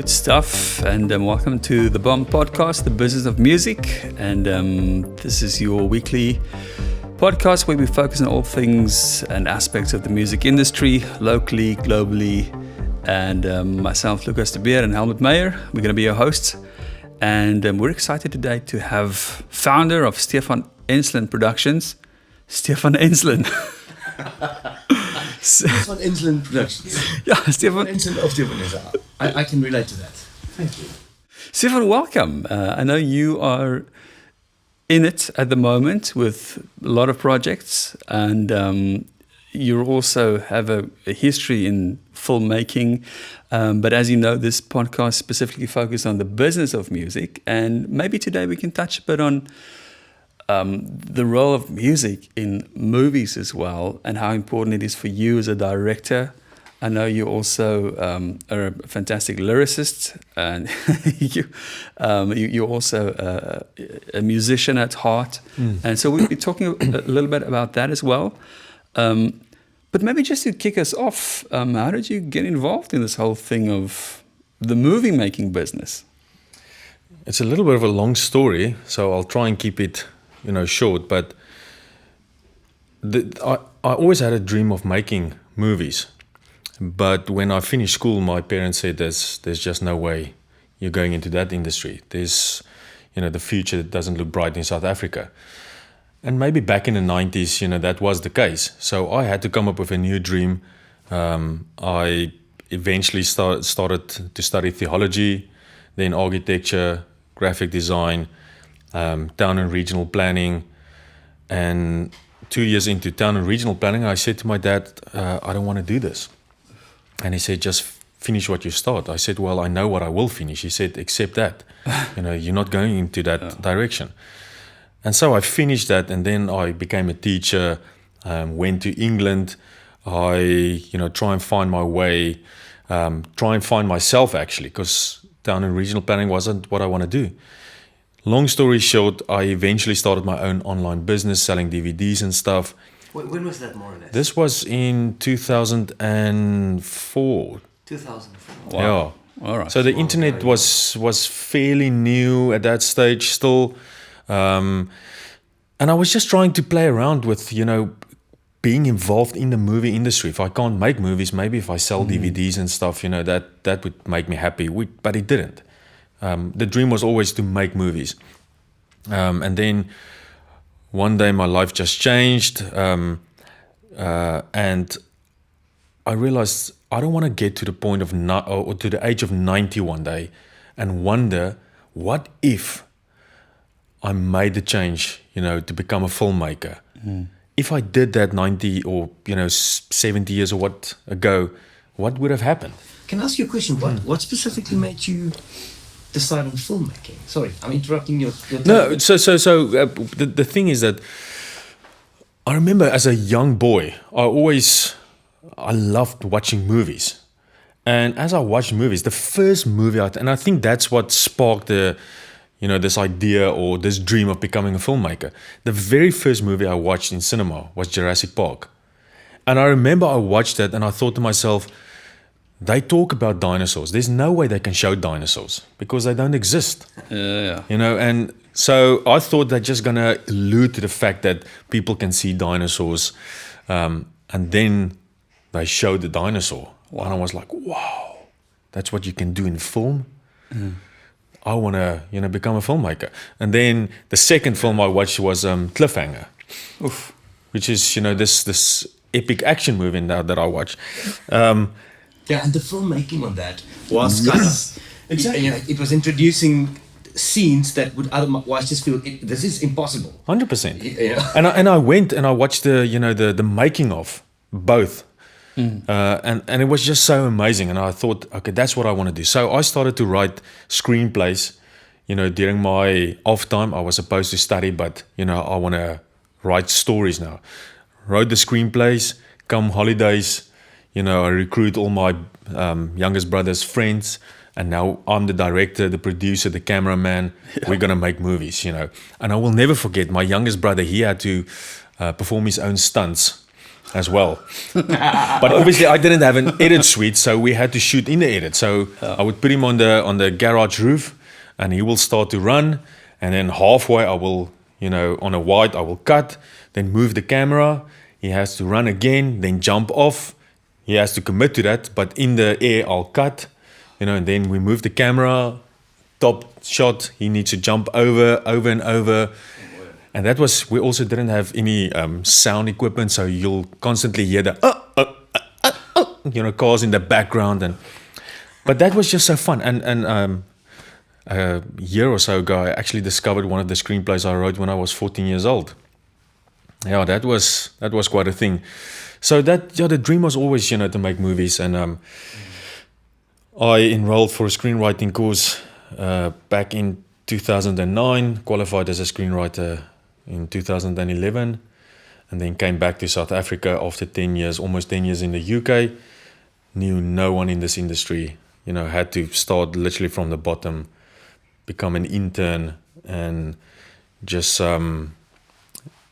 Good stuff, and welcome to the Bomb Podcast, the business of music. And this is your weekly podcast where we focus on all things and aspects of the music industry, locally, globally. And myself, Lucas de Beer, and Helmut Meyer, we're going to be your hosts. And we're excited today to have founder of Stefan Enslin Productions, Stefan Enslin. Stefan Enslin Productions. Yeah, Stefan Enslin of Stefan Enslin. I can relate to that. Thank you. Stefan, welcome. I know you are in it at the moment with a lot of projects, and you also have a history in filmmaking. But as you know, this podcast specifically focused on the business of music, and maybe today we can touch a bit on the role of music in movies as well, and how important it is for you as a director. I know you also are a fantastic lyricist, and you're also a musician at heart. And so we'll be talking a little bit about that as well. But maybe just to kick us off, how did you get involved in this whole thing of the movie making business? It's a little bit of a long story, so I'll try and keep it short, but I always had a dream of making movies. But when I finished school, my parents said there's just no way you're going into that industry. There's, the future doesn't look bright in South Africa. And maybe back in the 90s, that was the case. So I had to come up with a new dream. I eventually started to study theology, then architecture, graphic design, town and regional planning. And 2 years into town and regional planning, I said to my dad, I don't want to do this. And he said, just finish what you start. I said, well, I know what I will finish. He said, except that, you're not going into that direction. And so I finished that, and then I became a teacher, went to England. I, try and find my way, try and find myself actually, because town and regional planning wasn't what I want to do. Long story short, I eventually started my own online business, selling DVDs and stuff. When was that, more or less? This was in 2004. 2004. Wow. Yeah. All right. So the internet was fairly new at that stage still. And I was just trying to play around with, being involved in the movie industry. If I can't make movies, maybe if I sell DVDs and stuff, that would make me happy. But it didn't. The dream was always to make movies. And then one day my life just changed. And I realized I don't want to get to the point of or to the age of 90 one day and wonder, what if I made the change, to become a filmmaker? If I did that 90 or 70 years or what ago, what would have happened? Can I ask you a question? What specifically made you decide on filmmaking? Sorry, I'm interrupting your No, so the thing is that I remember as a young boy, I loved watching movies. And as I watched movies, the first movie, and I think that's what sparked this idea or this dream of becoming a filmmaker. The very first movie I watched in cinema was Jurassic Park. And I remember I watched that and I thought to myself, they talk about dinosaurs. There's no way they can show dinosaurs because they don't exist. Yeah. And so I thought they're just going to allude to the fact that people can see dinosaurs. And then they showed the dinosaur. Wow. And I was like, wow, that's what you can do in film? I want to, become a filmmaker. And then the second film I watched was Cliffhanger. Oof. Which is, this epic action movie now that I watch. Yeah, and the filmmaking on that was kind of exactly. It was introducing scenes that would otherwise just feel this is impossible. 100%. And I went and I watched the making of both, and it was just so amazing. And I thought, okay, that's what I want to do. So I started to write screenplays. During my off time, I was supposed to study, but I want to write stories now. Wrote the screenplays. Come holidays. I recruit all my youngest brother's friends, and now I'm the director, the producer, the cameraman. Yeah. We're going to make movies, And I will never forget my youngest brother, he had to perform his own stunts as well. But obviously I didn't have an edit suite, so we had to shoot in the edit. So I would put him on the garage roof, and he will start to run, and then halfway I will, on a wide I will cut, then move the camera. He has to run again, then jump off. He has to commit to that, but in the air I'll cut, and then we move the camera, top shot, he needs to jump over and over. And that was, we also didn't have any sound equipment, so you'll constantly hear the cars in the background. But that was just so fun. And a year or so ago, I actually discovered one of the screenplays I wrote when I was 14 years old. Yeah, that was quite a thing. So the dream was always, to make movies. And I enrolled for a screenwriting course back in 2009, qualified as a screenwriter in 2011, and then came back to South Africa after 10 years, almost 10 years in the UK. Knew no one in this industry, had to start literally from the bottom, become an intern, and just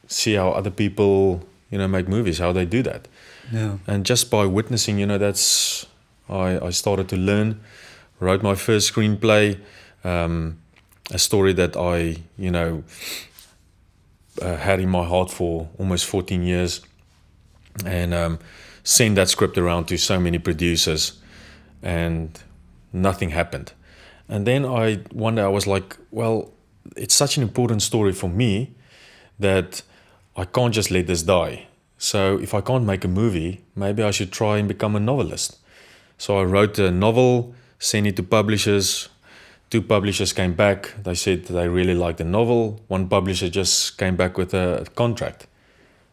see how other people, make movies, how they do that. Yeah. And just by witnessing, that's, I started to learn, wrote my first screenplay, a story that I, had in my heart for almost 14 years, and sent that script around to so many producers, and nothing happened. And then one day I was like, well, it's such an important story for me that I can't just let this die. So if I can't make a movie, maybe I should try and become a novelist. So I wrote a novel, sent it to publishers. 2 publishers came back. They said they really liked the novel. 1 publisher just came back with a contract.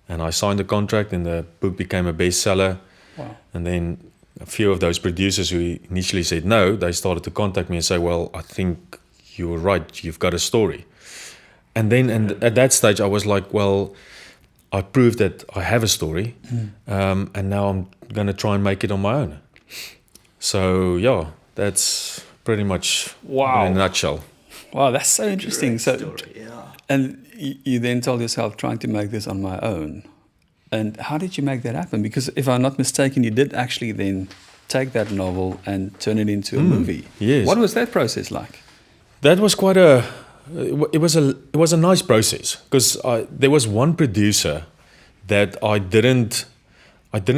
And I signed the contract, and the book became a bestseller. Wow. And then a few of those producers who initially said no, they started to contact me and say, well, I think you were right. You've got a story. And then at that stage, I was like, well, I proved that I have a story. And now I'm going to try and make it on my own. So, yeah, that's pretty much in a nutshell. Wow, that's so interesting. Great story, yeah. And you then told yourself, trying to make this on my own. And how did you make that happen? Because if I'm not mistaken, you did actually then take that novel and turn it into a movie. Yes. What was that process like? That was quite it was a nice process, because there was one producer that I didn't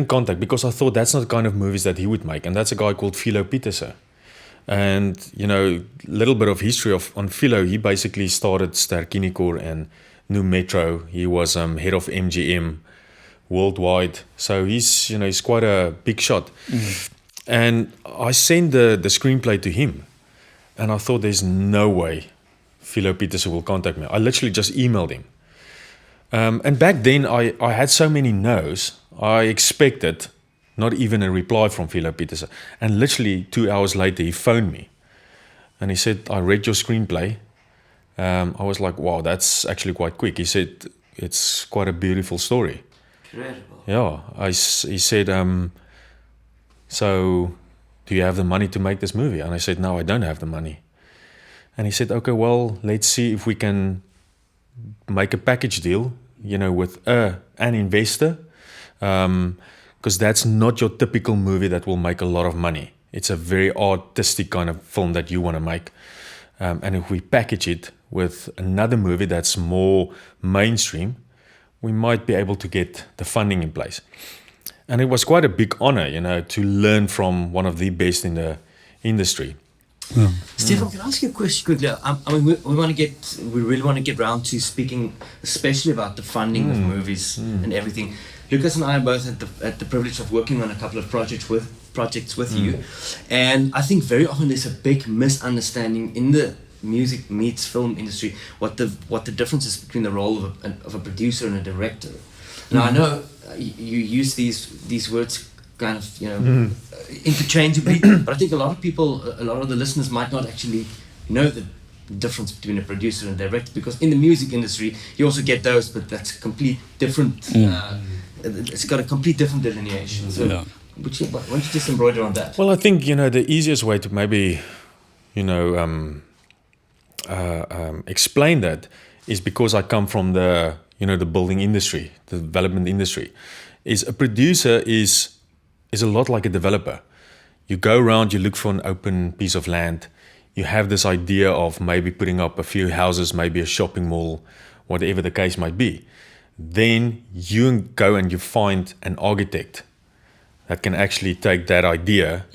contact, because I thought that's not the kind of movies that he would make, and that's a guy called Philo Pieterse. And little bit of history on Philo. He basically started Ster-Kinekor and New Metro. He was head of MGM worldwide, so he's quite a big shot. And I sent the screenplay to him, and I thought there's no way Philo Pieterse will contact me. I literally just emailed him. And back then I had so many no's, I expected not even a reply from Philo Pieterse. And literally 2 hours later he phoned me and he said, I read your screenplay. I was like, wow, that's actually quite quick. He said, it's quite a beautiful story. Incredible. Yeah, he said, so do you have the money to make this movie? And I said, no, I don't have the money. And he said, okay, well, let's see if we can make a package deal, with an investor, because that's not your typical movie that will make a lot of money. It's a very artistic kind of film that you want to make. And if we package it with another movie that's more mainstream, we might be able to get the funding in place. And it was quite a big honor, to learn from one of the best in the industry. Yeah. Stefan, can I ask you a question quickly? We really want to get round to speaking, especially about the funding of movies and everything. Lucas and I are both at the privilege of working on a couple of projects with you, and I think very often there's a big misunderstanding in the music meets film industry what the difference is between the role of a producer and a director. Now I know you use these words kind of interchangeably, but I think a lot of the listeners might not actually know the difference between a producer and a director, because in the music industry you also get those, but that's complete different. It's got a complete different delineation. So why don't you just embroider on that? Well, I think the easiest way to maybe explain that is because I come from the the building industry, the development industry. is a producer is a lot like a developer. You go around, you look for an open piece of land. You have this idea of maybe putting up a few houses, maybe a shopping mall, whatever the case might be. Then you go and you find an architect that can actually take that idea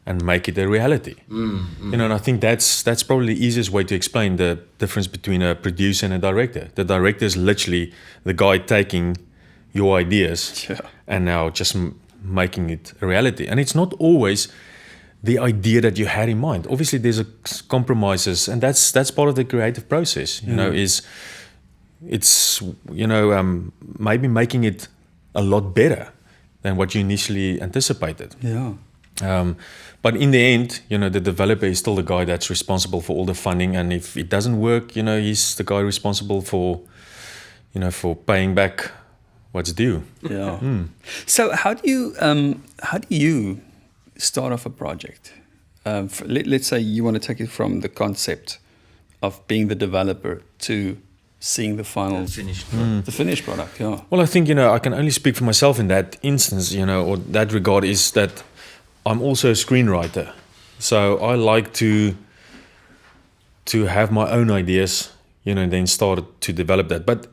and make it a reality. You know, and I think that's probably the easiest way to explain the difference between a producer and a director. The director is literally the guy taking your ideas and now just making it a reality. And it's not always the idea that you had in mind. Obviously, there's compromises, and that's part of the creative process. You know, it's maybe making it a lot better than what you initially anticipated. But in the end, you know, the developer is still the guy that's responsible for all the funding, and if it doesn't work, you know, he's the guy responsible for, you know, for paying back what's due. So how do you start off a project? Let's say you want to take it from the concept of being the developer to seeing the final the finished product. Well, I think, you know, I can only speak for myself in that instance, you know, or that regard, is that I'm also a screenwriter. So I like to have my own ideas, you know, and then start to develop that. But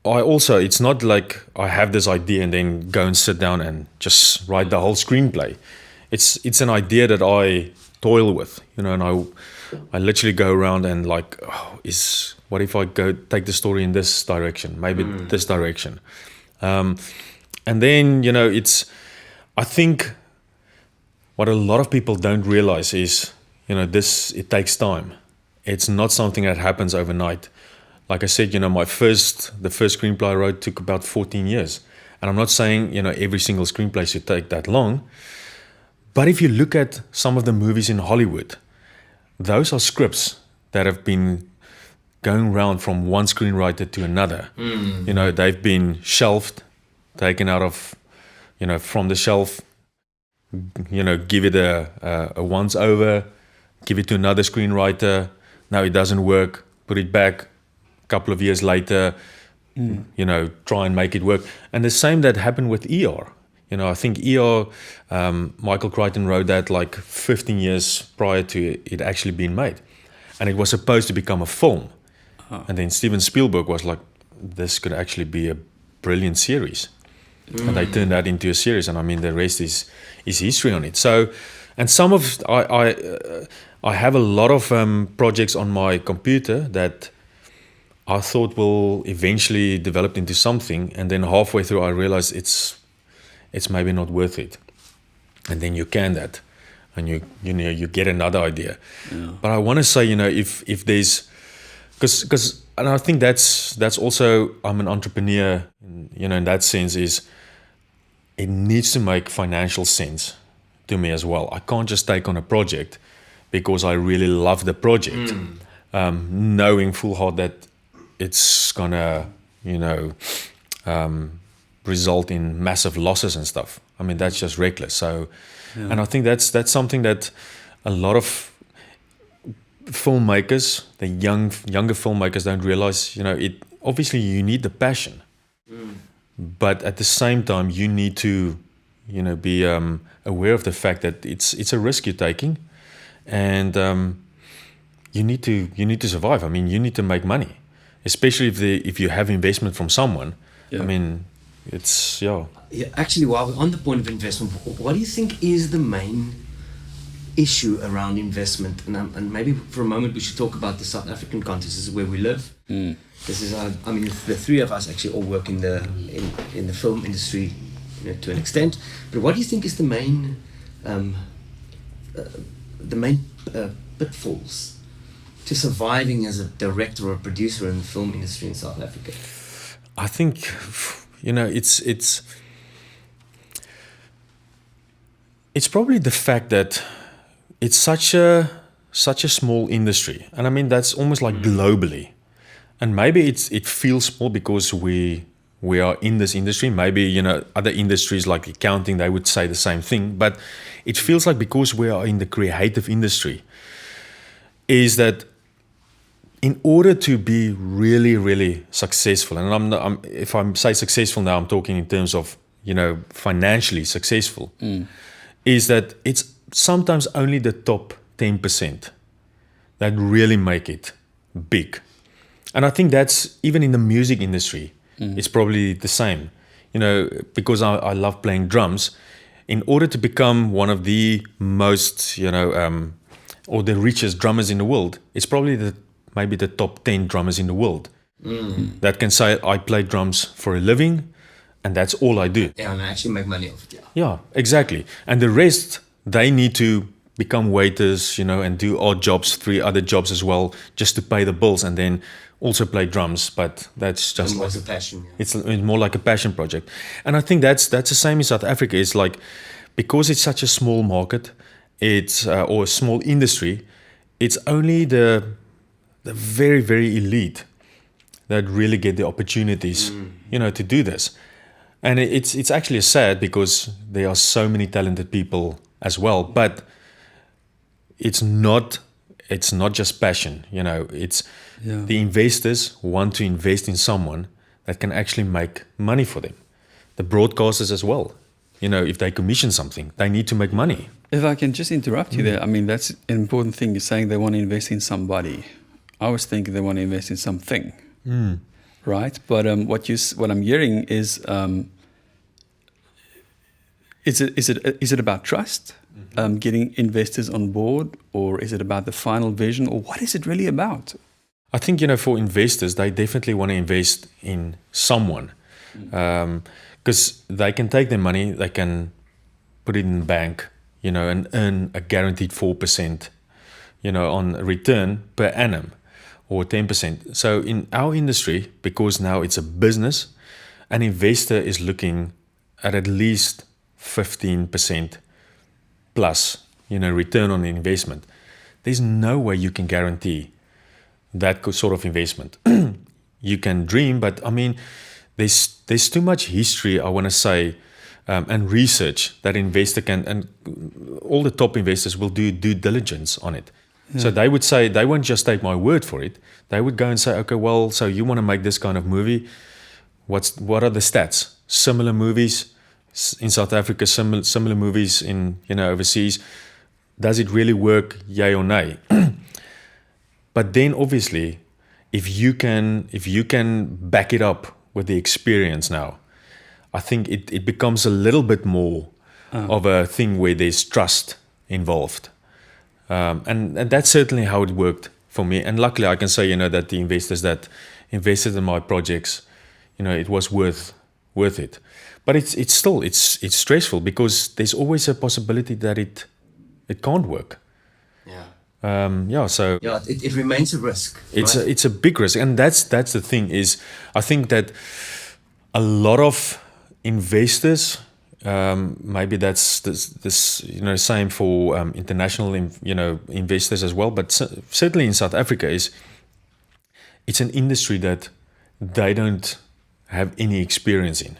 I also, it's not like I have this idea and then go and sit down and just write the whole screenplay. It's an idea that I toil with, you know, and I literally go around and like, what if I go take the story in this direction, maybe this direction. And then, you know, I think what a lot of people don't realize is, you know, it takes time. It's not something that happens overnight. Like I said, you know, the first screenplay I wrote took about 14 years. And I'm not saying, you know, every single screenplay should take that long. But if you look at some of the movies in Hollywood, those are scripts that have been going around from one screenwriter to another. You know, they've been shelved, taken out of, you know, from the shelf, you know, give it a once over, give it to another screenwriter. Now it doesn't work, put it back. Couple of years later, you know, try and make it work. And the same that happened with ER. You know, I think ER, Michael Crichton wrote that like 15 years prior to it actually being made. And it was supposed to become a film. And then Steven Spielberg was like, this could actually be a brilliant series. And they turned that into a series. And I mean, the rest is history on it. So, and some of, I have a lot of projects on my computer that I thought will eventually develop into something, and then halfway through I realized it's maybe not worth it. And then you can that, and you get another idea. But I want to say, you know, if there's, because and I think that's also, I'm an entrepreneur, you know, in that sense, is it needs to make financial sense to me as well. I can't just take on a project because I really love the project, knowing full heart that it's gonna, you know, result in massive losses and stuff. I mean, that's just reckless. So, and I think that's something that a lot of filmmakers, the younger filmmakers, don't realize. You know, it obviously you need the passion, but at the same time you need to, you know, be aware of the fact that it's a risk you're taking, and you need to survive. I mean, you need to make money. Especially if you have investment from someone. I mean, it's, Actually, while we're on the point of investment, what do you think is the main issue around investment? And maybe for a moment we should talk about the South African context. This is where we live. This is, I mean, the three of us actually all work in the film industry, you know, to an extent. But what do you think is the main pitfalls to surviving as a director or a producer in the film industry in South Africa? I think, you know, it's probably the fact that it's such a small industry, and I mean that's almost like globally, and maybe it feels small because we are in this industry. Maybe, you know, other industries like accounting, they would say the same thing, but it feels like because we are in the creative industry, is that in order to be really, really successful, and if I say successful now, I'm talking in terms of financially successful, is that it's sometimes only the top 10% that really make it big. And I think that's even in the music industry, it's probably the same. Because I love playing drums, in order to become one of the most, or the richest drummers in the world, it's probably maybe the top 10 drummers in the world that can say, I play drums for a living, and that's all I do. Yeah, and I actually make money off it. Yeah, exactly. And the rest, they need to become waiters, and do odd jobs, 3 other jobs as well, just to pay the bills, and then also play drums. But that's just It's a passion. Yeah. It's more like a passion project. And I think that's the same in South Africa. It's like, because it's such a small market, it's or a small industry, it's only the very, very elite that really get the opportunities, to do this. And it's actually sad, because there are so many talented people as well. But it's not just passion. It's the investors want to invest in someone that can actually make money for them. The broadcasters as well. If they commission something, they need to make money. If I can just interrupt you there, I mean, that's an important thing. You're saying they want to invest in somebody. I was thinking they want to invest in something, right? But what I'm hearing is it about trust, getting investors on board, or is it about the final vision, or what is it really about? I think for investors, they definitely want to invest in someone, because they can take their money, they can put it in the bank, and earn a guaranteed 4%, on return per annum, or 10%. So in our industry, because now it's a business, an investor is looking at least 15% plus, return on investment. There's no way you can guarantee that sort of investment. You can dream, but I mean, there's too much history, I want to say, and research that investor can, and all the top investors will do due diligence on it. Yeah. So they would say, they won't just take my word for it. They would go and say, okay, well, so you want to make this kind of movie? What are the stats? Similar movies in South Africa, similar movies in overseas. Does it really work? Yay or nay? But then obviously, if you can back it up with the experience now, I think it becomes a little bit more of a thing where there's trust involved. And that's certainly how it worked for me. And luckily I can say, that the investors that invested in my projects, it was worth it. But it's still stressful, because there's always a possibility that it can't work. So it remains a risk. It's a big risk, and that's the thing is, I think that a lot of investors, maybe that's this same for international investors as well, but certainly in South Africa, it's an industry that they don't have any experience in,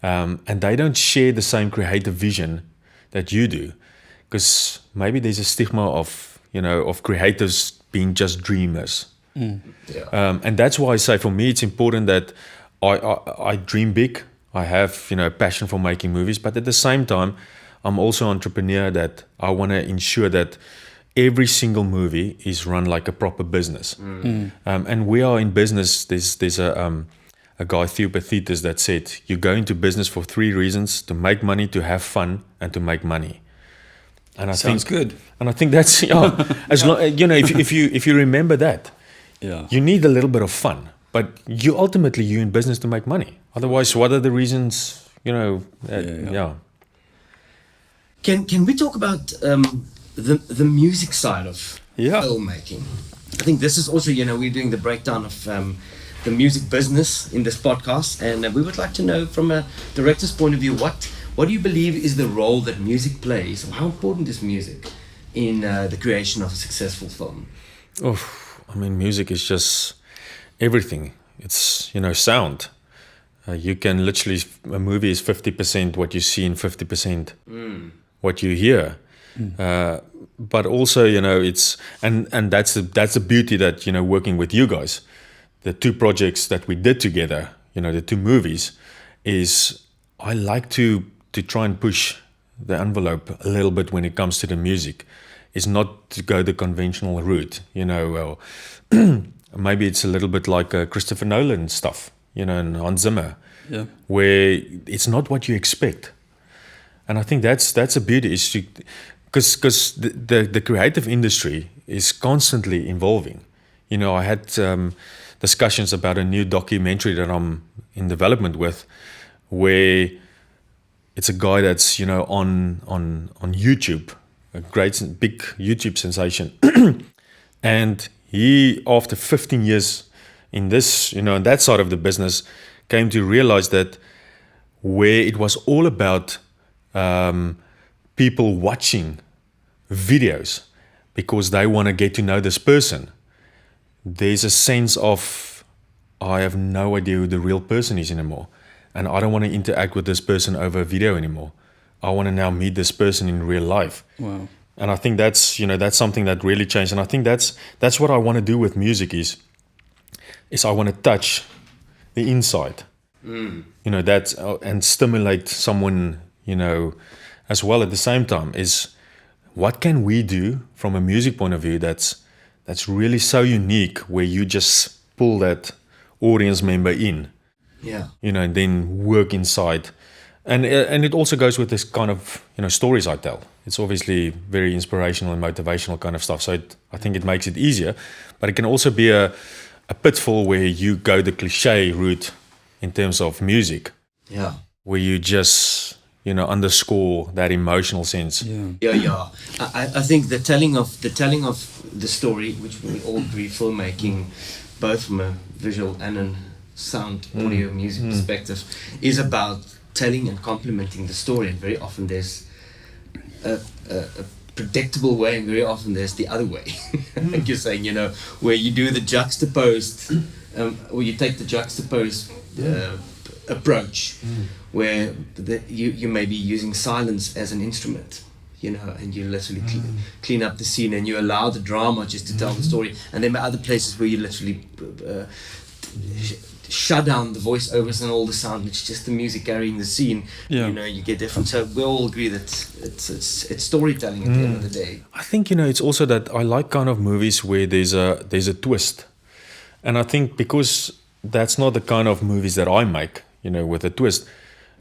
and they don't share the same creative vision that you do, because maybe there's a stigma of creatives being just dreamers. And that's why I say, for me, it's important that I dream big. I have, passion for making movies, but at the same time, I'm also an entrepreneur, that I want to ensure that every single movie is run like a proper business. And we are in business. There's a guy, Theopathetus, that said, you go into business for 3 reasons: to make money, to have fun, and to make money. And Sounds good. And I think that's as long, if you remember that, you need a little bit of fun, but you're in business to make money. Otherwise, what are the reasons? Can we talk about the music side of filmmaking? I think this is also, we're doing the breakdown of the music business in this podcast, and we would like to know, from a director's point of view, what do you believe is the role that music plays, or how important is music in the creation of a successful film? Music is just everything. It's, sound. You can literally, a movie is 50% what you see and 50% what you hear. But also, it's, and that's the beauty that, working with you guys, the 2 projects that we did together, the 2 movies, is I like to try and push the envelope a little bit when it comes to the music. It's not to go the conventional route, well, maybe it's a little bit like Christopher Nolan stuff, and Hans Zimmer, where it's not what you expect. And I think that's a beauty, is because the creative industry is constantly evolving. I had discussions about a new documentary that I'm in development with, where it's a guy that's on YouTube, a great big YouTube sensation, and he, after 15 years in this, in that side of the business, came to realize that where it was all about people watching videos because they want to get to know this person, there's a sense of, I have no idea who the real person is anymore, and I don't want to interact with this person over video anymore. I want to now meet this person in real life. Wow. And I think that's something that really changed. And I think that's what I want to do with music is I want to touch the inside, that and stimulate someone, as well at the same time, is what can we do from a music point of view that's really so unique, where you just pull that audience member in, and then work inside. And it also goes with this kind of, stories I tell. It's obviously very inspirational and motivational kind of stuff. So I think it makes it easier, but it can also be a pitfall where you go the cliche route in terms of music. Yeah. Where you just, underscore that emotional sense. Yeah. I think the telling of the story, which we all agree, filmmaking, both from a visual and a sound, audio, music perspective, is about telling and complementing the story. And very often there's a predictable way, and very often there's the other way. Like you're saying, where you do the juxtaposed, or you take the juxtaposed approach, where you may be using silence as an instrument, and you literally clean up the scene, and you allow the drama just to tell the story. And there are other places where you literally shut down the voiceovers and all the sound. It's just the music carrying the scene. You get different. So we all agree that it's storytelling at the end of the day. I think it's also that I like kind of movies where there's a twist, and I think because that's not the kind of movies that I make, with a twist,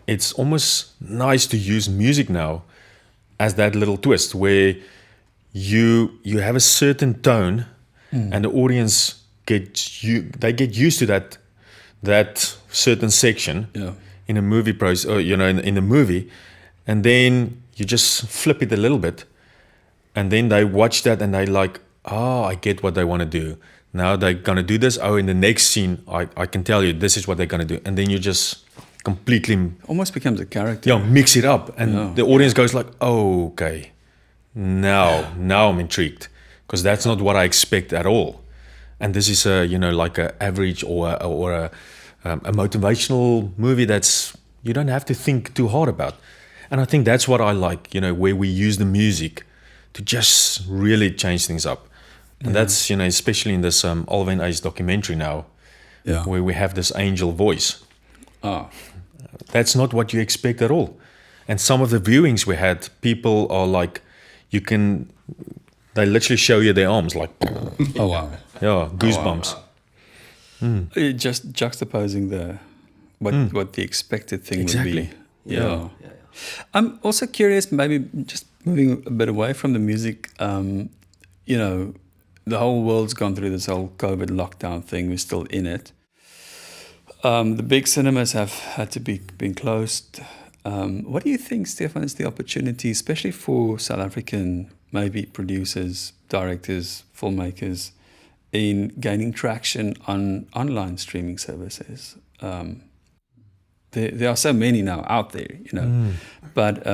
it's almost nice to use music now as that little twist, where you have a certain tone, and the audience get used to that certain section in a movie process, or in the movie, and then you just flip it a little bit, and then they watch that and they like, I get what they want to do. Now they're gonna do this. In the next scene, I can tell you this is what they're gonna do, and then you just completely almost becomes a character. Mix it up, and the audience goes like, okay, now I'm intrigued, because that's not what I expect at all. And this is like a average or a motivational movie that's you don't have to think too hard about. And I think that's what I like, where we use the music to just really change things up. And that's, especially in this Alvin Ace documentary now, where we have this angel voice. That's not what you expect at all. And some of the viewings we had, people are like, they literally show you their arms, like, oh wow, goosebumps. Just juxtaposing what the expected thing would be. Yeah. I'm also curious, maybe just moving a bit away from the music. The whole world's gone through this whole COVID lockdown thing. We're still in it. The big cinemas have had to been closed. What do you think, Stefan, is the opportunity, especially for South African maybe producers, directors, filmmakers, in gaining traction on online streaming services? There are so many now out there, But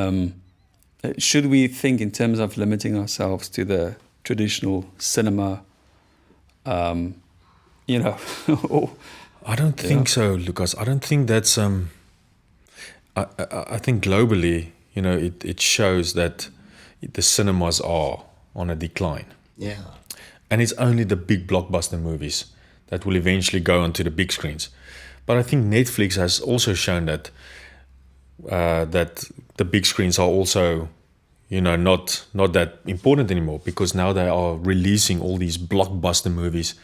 should we think in terms of limiting ourselves to the traditional cinema? I don't think so, Lucas. I don't think that's. I think globally, it shows that the cinemas are on a decline. Yeah. And it's only the big blockbuster movies that will eventually go onto the big screens. But I think Netflix has also shown that that the big screens are also, not that important anymore, because now they are releasing all these blockbuster movies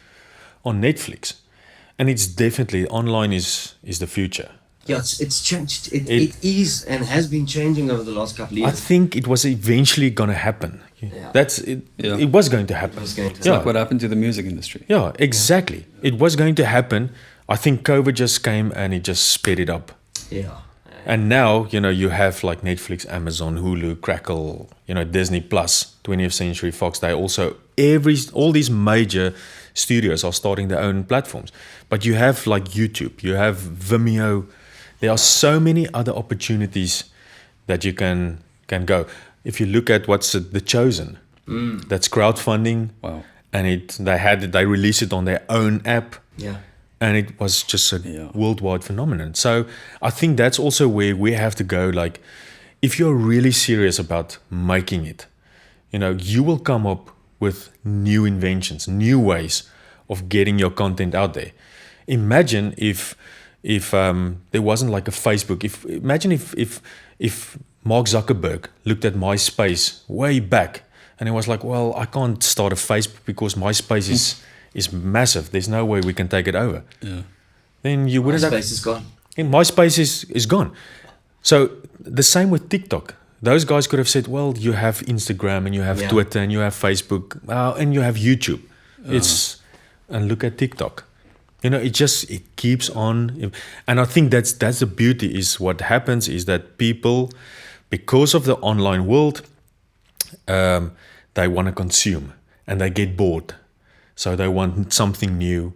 on Netflix, and it's definitely online is the future. Yeah, it's changed. It is and has been changing over the last couple of I years. think it was eventually going to happen. Yeah. That's it. Yeah. It was going to happen. It's like what happened to the music industry. Yeah, exactly. It was going to happen. I think COVID just came and it just sped it up. Yeah. And now, you have like Netflix, Amazon, Hulu, Crackle, Disney Plus, 20th Century Fox. They also, all these major studios are starting their own platforms. But you have like YouTube, you have Vimeo. There are so many other opportunities that you can go. If you look at what's The Chosen, that's crowdfunding. Wow. And they released it on their own app. Yeah. And it was just a worldwide phenomenon. So I think that's also where we have to go. Like, if you're really serious about making it, you will come up with new inventions, new ways of getting your content out there. Imagine if there wasn't like a Facebook. Imagine if Mark Zuckerberg looked at MySpace way back and he was like, well, I can't start a Facebook because MySpace is massive. There's no way we can take it over. Yeah. Then you wouldn't have... MySpace is gone. And MySpace is gone. So the same with TikTok. Those guys could have said, well, you have Instagram and you have Twitter and you have Facebook and you have YouTube. And look at TikTok. It keeps on. And I think that's the beauty is what happens is that people, because of the online world, they want to consume and they get bored. So they want something new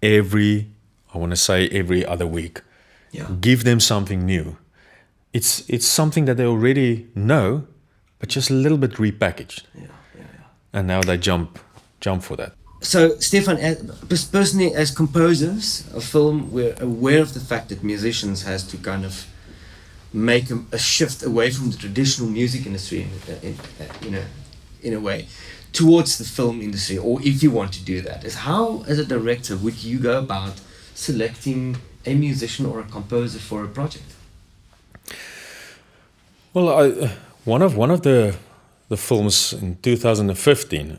every other week. Yeah. Give them something new. It's something that they already know, but just a little bit repackaged. Yeah. And now they jump for that. So, Stefan, personally, as composers of film, we're aware of the fact that musicians has to kind of make a shift away from the traditional music industry, in a way, towards the film industry, or if you want to do that. How, as a director, would you go about selecting a musician or a composer for a project? Well, one of the films in 2015,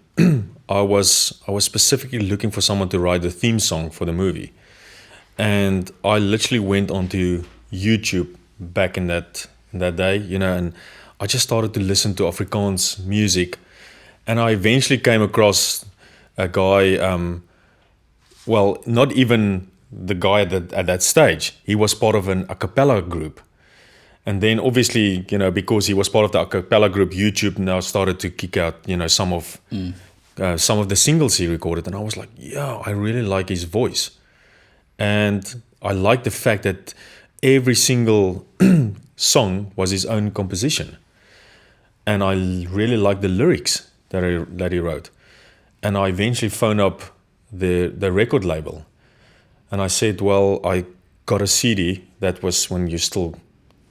I was specifically looking for someone to write the theme song for the movie, and I literally went onto YouTube back in that day, and I just started to listen to Afrikaans music, and I eventually came across a guy. Well, not even the guy at that stage. He was part of an a cappella group. And then obviously, because he was part of the a cappella group, YouTube now started to kick out, some of the singles he recorded. And I was like, yeah, I really like his voice. And I like the fact that every single song was his own composition. And I really like the lyrics that he wrote. And I eventually phoned up the record label. And I said, well, I got a CD. That was when you still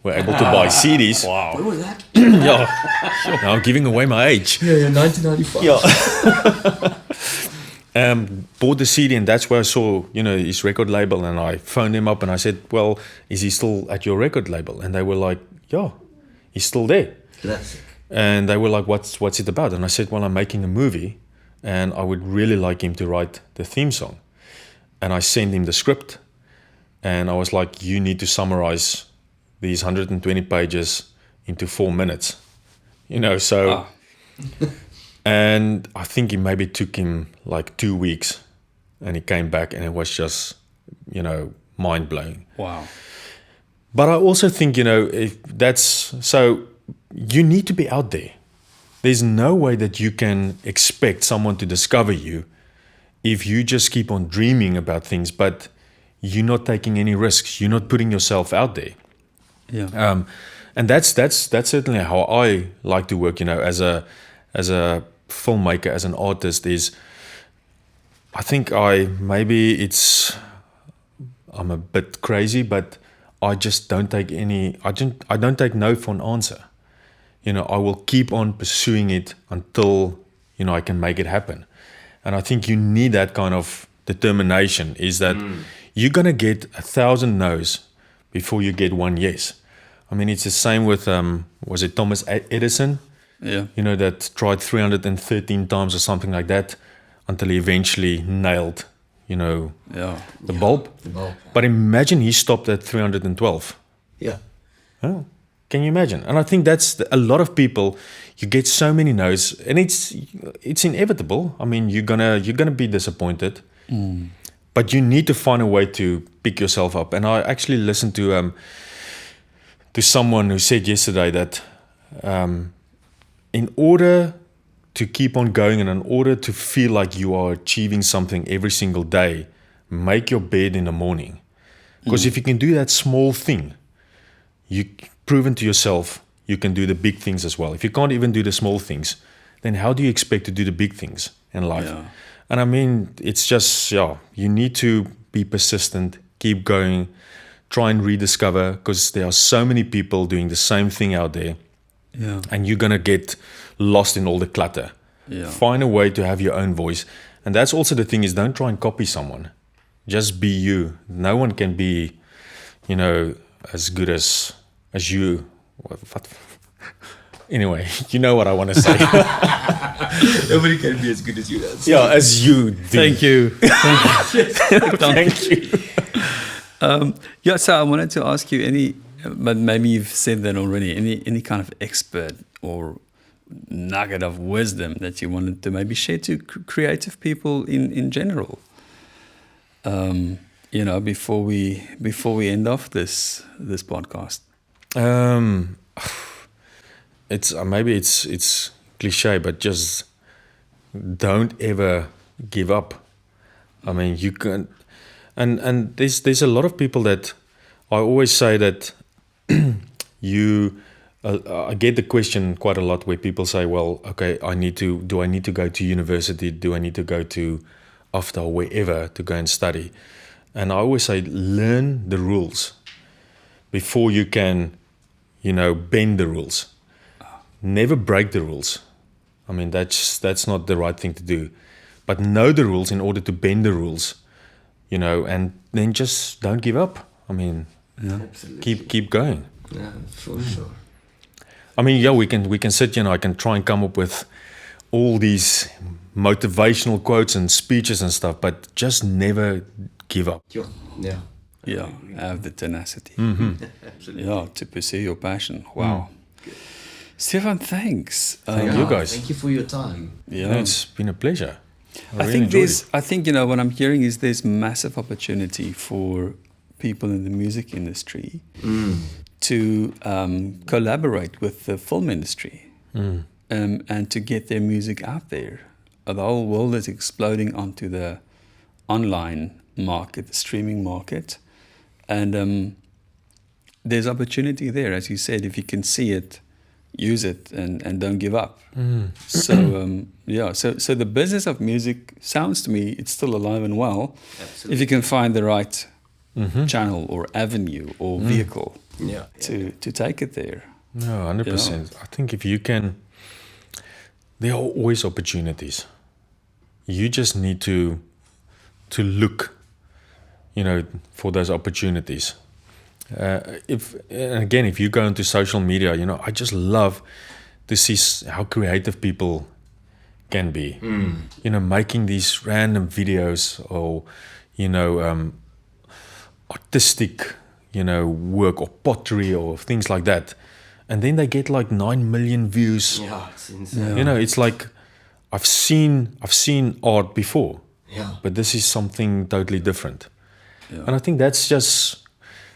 were able to buy CDs. Wow. When was that? Yeah. Now I'm giving away my age. Yeah, 1995. Yeah. Bought the CD, and that's where I saw, his record label. And I phoned him up and I said, well, is he still at your record label? And they were like, yeah, he's still there. Classic. And they were like, what's it about? And I said, well, I'm making a movie and I would really like him to write the theme song. And I sent him the script. And I was like, you need to summarize these 120 pages into 4 minutes. So... And I think it maybe took him like 2 weeks. And he came back and it was just, mind-blowing. Wow. But I also think, if that's... So you need to be out there. There's no way that you can expect someone to discover you if you just keep on dreaming about things, but you're not taking any risks. You're not putting yourself out there. Yeah. And that's certainly how I like to work, as a filmmaker, as an artist, is I think I'm a bit crazy, but I just don't take I don't take no for an answer. I will keep on pursuing it until, I can make it happen. And I think you need that kind of determination, is that you're going to get 1,000 no's before you get one yes. I mean, it's the same with, was it Thomas Edison? Yeah. You know, that tried 313 times or something like that until he eventually nailed, you know, the bulb. The bulb. But imagine he stopped at 312. Yeah. Oh, can you imagine? And I think that's a lot of people. You get so many no's, and it's inevitable. I mean, you're gonna be disappointed, but you need to find a way to pick yourself up. And I actually listened to someone who said yesterday that in order to keep on going and in order to feel like you are achieving something every single day, make your bed in the morning. Because if you can do that small thing, you've proven to yourself you can do the big things as well. If you can't even do the small things, then how do you expect to do the big things in life? Yeah. And I mean, it's just, you need to be persistent, keep going, try and rediscover, because there are so many people doing the same thing out there. Yeah. And you're going to get lost in all the clutter. Yeah. Find a way to have your own voice. And that's also the thing, is don't try and copy someone. Just be you. No one can be, you know, as good as you. What? Anyway, you know what I want to say. Nobody can be as good as you. Yeah, as you do. Thank you. Thank you. So I wanted to ask you but maybe you've said that already, any kind of expert or nugget of wisdom that you wanted to maybe share to creative people in general, you know, before we end off this podcast. It's maybe it's cliche, but just don't ever give up. I mean, you can, and there's a lot of people that I always say that I get the question quite a lot where people say, well, okay, do I need to go to university? Do I need to go to AFTA or wherever to go and study? And I always say, learn the rules before you can, you know, bend the rules. Never break the rules. I mean, that's not the right thing to do. But know the rules in order to bend the rules, you know, and then just don't give up. I mean, keep going. Yeah, for sure. I mean, we can sit, you know, I can try and come up with all these motivational quotes and speeches and stuff, but just never give up. Yeah. Yeah, have the tenacity. Absolutely. Yeah, to pursue your passion. Wow. Stefan, thanks. Thank you guys. Thank you for your time. Yeah, No, it's been a pleasure. I think you know what I'm hearing is there's massive opportunity for people in the music industry to collaborate with the film industry and to get their music out there. The whole world is exploding onto the online market, the streaming market, and there's opportunity there, as you said. If you can see it, use it, and don't give up. So so the business of music sounds to me it's still alive and well. Absolutely. If you can find the right channel or avenue or vehicle to take it there. No, 100%. I think if you can, there are always opportunities. You just need to look, you know, for those opportunities. If you go into social media, you know, I just love to see how creative people can be. You know, making these random videos or, you know, artistic, you know, work or pottery or things like that. And then they get like 9 million views. Yeah, it's insane. You know, it's like I've seen art before. Yeah. But this is something totally different. Yeah. And I think that's just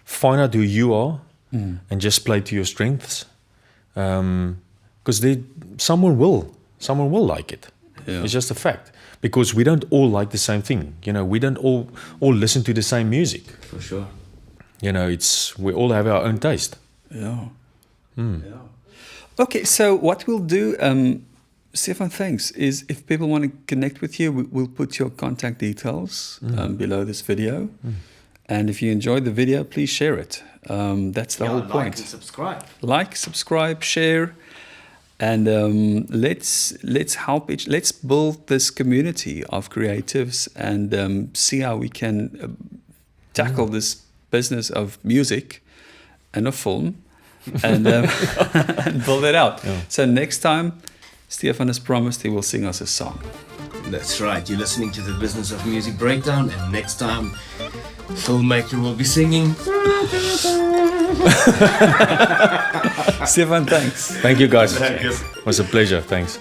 find out who you are and just play to your strengths. Because someone will like it. Yeah. It's just a fact. Because we don't all like the same thing. You know, we don't all listen to the same music. For sure. You know, we all have our own taste. Yeah. Okay, so what we'll do, Stefan, thanks, is if people want to connect with you, we'll put your contact details below this video. And if you enjoyed the video, please share it. That's the whole point. Like and subscribe. Like, subscribe, share, and let's build this community of creatives and see how we can tackle this business of music and of film and, and build it out. Yeah. So next time, Stefan has promised he will sing us a song. That's right. You're listening to the Business of Music Breakdown, and next time, Filmmaker will be singing. Stefan, thanks. Thank you, guys. Thank you. It was a pleasure. Thanks.